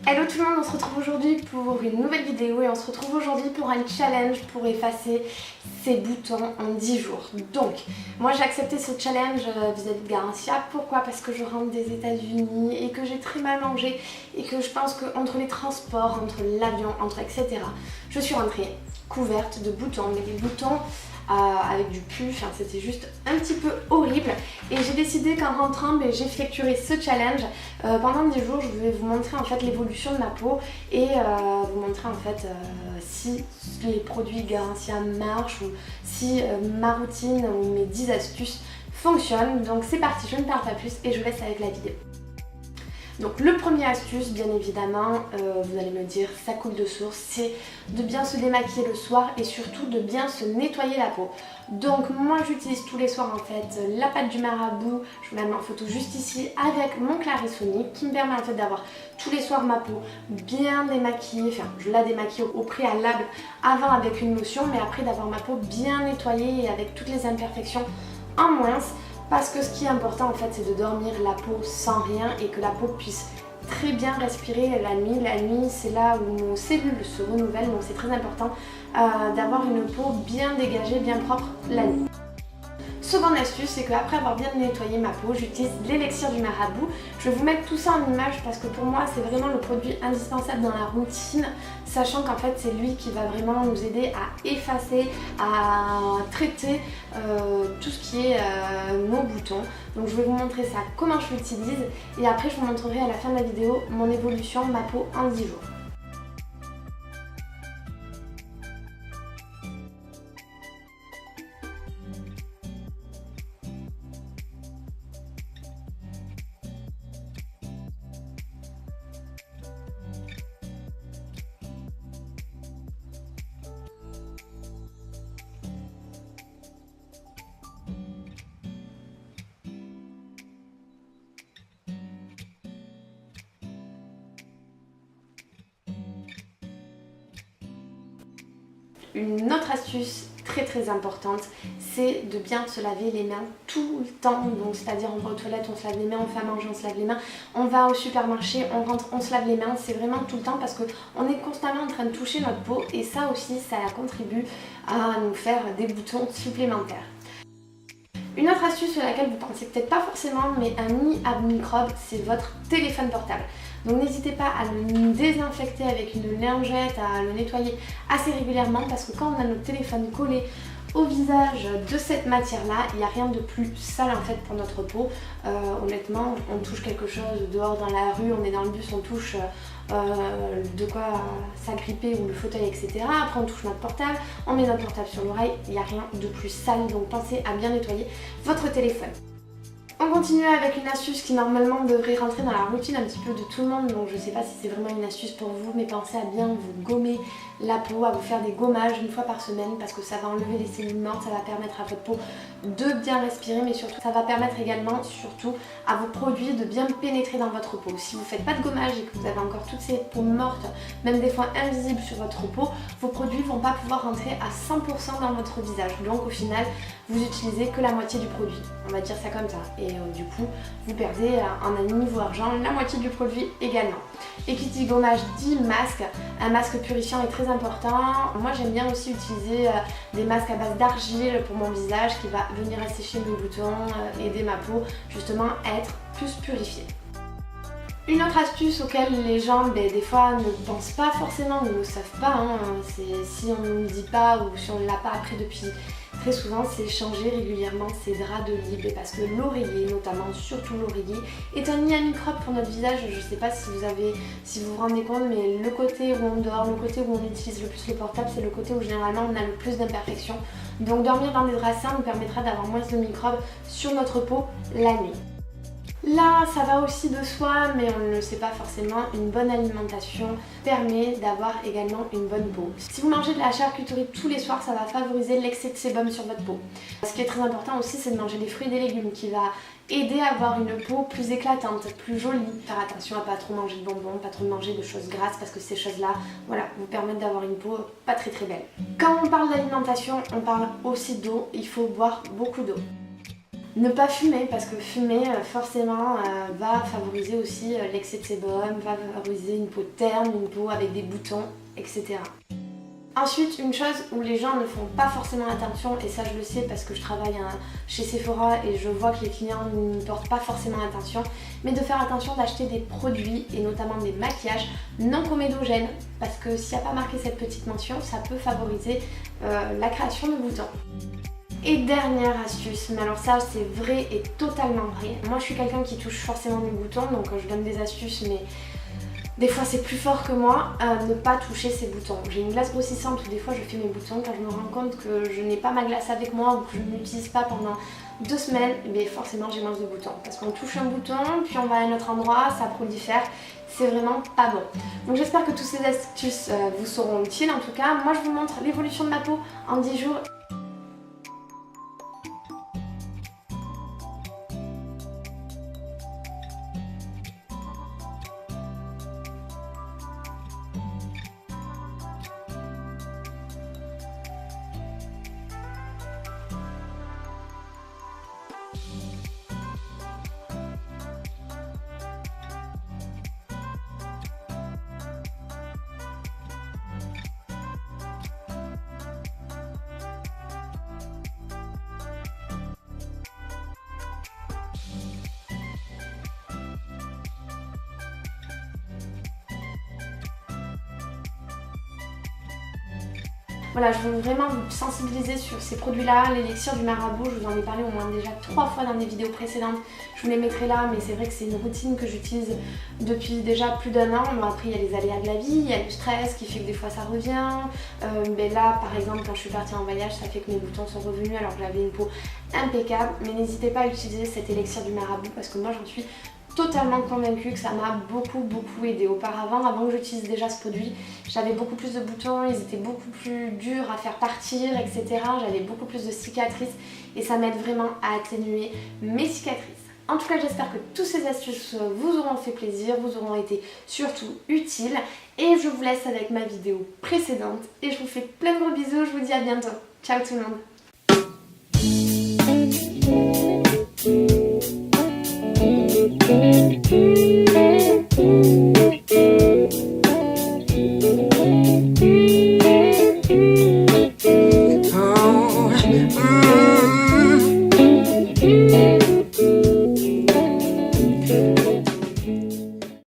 Hello tout le monde, on se retrouve aujourd'hui pour une nouvelle vidéo et on se retrouve aujourd'hui pour un challenge pour effacer ses boutons en 10 jours. Donc, moi j'ai accepté ce challenge vis-à-vis de Garancia. Pourquoi? Parce que je rentre des États-Unis et que j'ai très mal mangé et que je pense qu'entre les transports, entre l'avion, entre etc., je suis rentrée couverte de boutons, mais des boutons avec du pus, enfin, c'était juste un petit peu horrible et j'ai décidé qu'en rentrant j'effectuerai ce challenge pendant 10 jours. Je vais vous montrer en fait l'évolution de ma peau et vous montrer en fait si les produits Garancia marchent ou si ma routine ou mes 10 astuces fonctionnent. Donc c'est parti, je ne parle pas plus et je vous laisse avec la vidéo. Donc le premier astuce, bien évidemment, vous allez me dire ça coule de source, c'est de bien se démaquiller le soir et surtout de bien se nettoyer la peau. Donc moi j'utilise tous les soirs en fait la pâte du marabout, je vous la mets en photo juste ici avec mon Clarisonic qui me permet en fait d'avoir tous les soirs ma peau bien démaquillée, enfin je la démaquille au préalable avant avec une lotion, mais après d'avoir ma peau bien nettoyée et avec toutes les imperfections en moins. Parce que ce qui est important en fait c'est de dormir la peau sans rien et que la peau puisse très bien respirer la nuit. La nuit c'est là où nos cellules se renouvellent, donc c'est très important d'avoir une peau bien dégagée, bien propre la nuit. Seconde astuce, c'est qu'après avoir bien nettoyé ma peau, j'utilise l'élixir du marabout. Je vais vous mettre tout ça en image parce que pour moi c'est vraiment le produit indispensable dans la routine, sachant qu'en fait c'est lui qui va vraiment nous aider à effacer, à traiter tout ce qui est nos boutons. Donc je vais vous montrer ça, comment je l'utilise, et après je vous montrerai à la fin de la vidéo mon évolution, ma peau en 10 jours. Une autre astuce très importante, c'est de bien se laver les mains tout le temps. Donc c'est-à-dire on va aux toilettes, on se lave les mains, on fait à manger, on se lave les mains, on va au supermarché, on rentre, on se lave les mains. C'est vraiment tout le temps parce qu'on est constamment en train de toucher notre peau et ça aussi ça contribue à nous faire des boutons supplémentaires. Une autre astuce sur laquelle vous pensez peut-être pas forcément, mais un nid à microbes, c'est votre téléphone portable. Donc n'hésitez pas à le désinfecter avec une lingette, à le nettoyer assez régulièrement parce que quand on a notre téléphone collé au visage de cette matière-là, il n'y a rien de plus sale en fait pour notre peau. Honnêtement, on touche quelque chose dehors dans la rue, on est dans le bus, on touche de quoi s'agripper ou le fauteuil, etc. Après on touche notre portable, on met notre portable sur l'oreille, il n'y a rien de plus sale, donc pensez à bien nettoyer votre téléphone. On continue avec une astuce qui normalement devrait rentrer dans la routine un petit peu de tout le monde, donc je ne sais pas si c'est vraiment une astuce pour vous, mais pensez à bien vous gommer la peau, à vous faire des gommages une fois par semaine parce que ça va enlever les cellules mortes, ça va permettre à votre peau de bien respirer, mais surtout ça va permettre également surtout à vos produits de bien pénétrer dans votre peau. Si vous ne faites pas de gommage et que vous avez encore toutes ces peaux mortes, même des fois invisibles sur votre peau, vos produits ne vont pas pouvoir rentrer à 100% dans votre visage, donc au final vous utilisez que la moitié du produit, on va dire ça comme ça, et du coup vous perdez en niveau argent la moitié du produit également. Et qui dit gommage dit masque. Un masque purifiant est très important. Moi j'aime bien aussi utiliser des masques à base d'argile pour mon visage qui va venir assécher mes boutons, aider ma peau justement à être plus purifiée. Une autre astuce auquel les gens des fois ne pensent pas forcément ou ne savent pas, c'est si on ne dit pas ou si on ne l'a pas appris depuis très souvent, c'est changer régulièrement ses draps de lit, parce que l'oreiller, notamment, surtout l'oreiller, est un nid à microbes pour notre visage. Je ne sais pas si vous vous rendez compte, mais le côté où on dort, le côté où on utilise le plus le portable, c'est le côté où généralement on a le plus d'imperfections. Donc dormir dans des draps sains nous permettra d'avoir moins de microbes sur notre peau la nuit. Là, ça va aussi de soi, mais on ne le sait pas forcément, une bonne alimentation permet d'avoir également une bonne peau. Si vous mangez de la charcuterie tous les soirs, ça va favoriser l'excès de sébum sur votre peau. Ce qui est très important aussi, c'est de manger des fruits et des légumes qui va aider à avoir une peau plus éclatante, plus jolie. Faire attention à pas trop manger de bonbons, pas trop manger de choses grasses parce que ces choses-là, voilà, vous permettent d'avoir une peau pas très belle. Quand on parle d'alimentation, on parle aussi d'eau, il faut boire beaucoup d'eau. Ne pas fumer, parce que fumer forcément va favoriser aussi l'excès de sébum, va favoriser une peau terne, une peau avec des boutons, etc. Ensuite, une chose où les gens ne font pas forcément attention, et ça je le sais parce que je travaille chez Sephora et je vois que les clients ne portent pas forcément attention, mais de faire attention d'acheter des produits et notamment des maquillages non comédogènes, parce que s'il n'y a pas marqué cette petite mention, ça peut favoriser la création de boutons. Et dernière astuce, mais alors ça c'est vrai et totalement vrai. Moi je suis quelqu'un qui touche forcément mes boutons, donc je donne des astuces, mais des fois c'est plus fort que moi, ne pas toucher ces boutons. J'ai une glace grossissante où des fois je fais mes boutons, quand je me rends compte que je n'ai pas ma glace avec moi ou que je ne l'utilise pas pendant 2 semaines, mais forcément j'ai moins de boutons. Parce qu'on touche un bouton, puis on va à un autre endroit, ça prolifère, c'est vraiment pas bon. Donc j'espère que toutes ces astuces vous seront utiles en tout cas. Moi je vous montre l'évolution de ma peau en 10 jours. Voilà, je veux vraiment vous sensibiliser sur ces produits-là. L'élixir du marabout, je vous en ai parlé au moins déjà 3 fois dans des vidéos précédentes. Je vous les mettrai là, mais c'est vrai que c'est une routine que j'utilise depuis déjà plus d'1 an. Bon, après, il y a les aléas de la vie, il y a le stress qui fait que des fois ça revient. Mais là, par exemple, quand je suis partie en voyage, ça fait que mes boutons sont revenus alors que j'avais une peau impeccable. Mais n'hésitez pas à utiliser cet élixir du marabout parce que moi, j'en suis totalement convaincue que ça m'a beaucoup aidé. Auparavant, avant que j'utilise déjà ce produit, j'avais beaucoup plus de boutons, ils étaient beaucoup plus durs à faire partir, etc. J'avais beaucoup plus de cicatrices et ça m'aide vraiment à atténuer mes cicatrices. En tout cas, j'espère que toutes ces astuces vous auront fait plaisir, vous auront été surtout utiles. Et je vous laisse avec ma vidéo précédente et je vous fais plein de gros bisous, je vous dis à bientôt. Ciao tout le monde!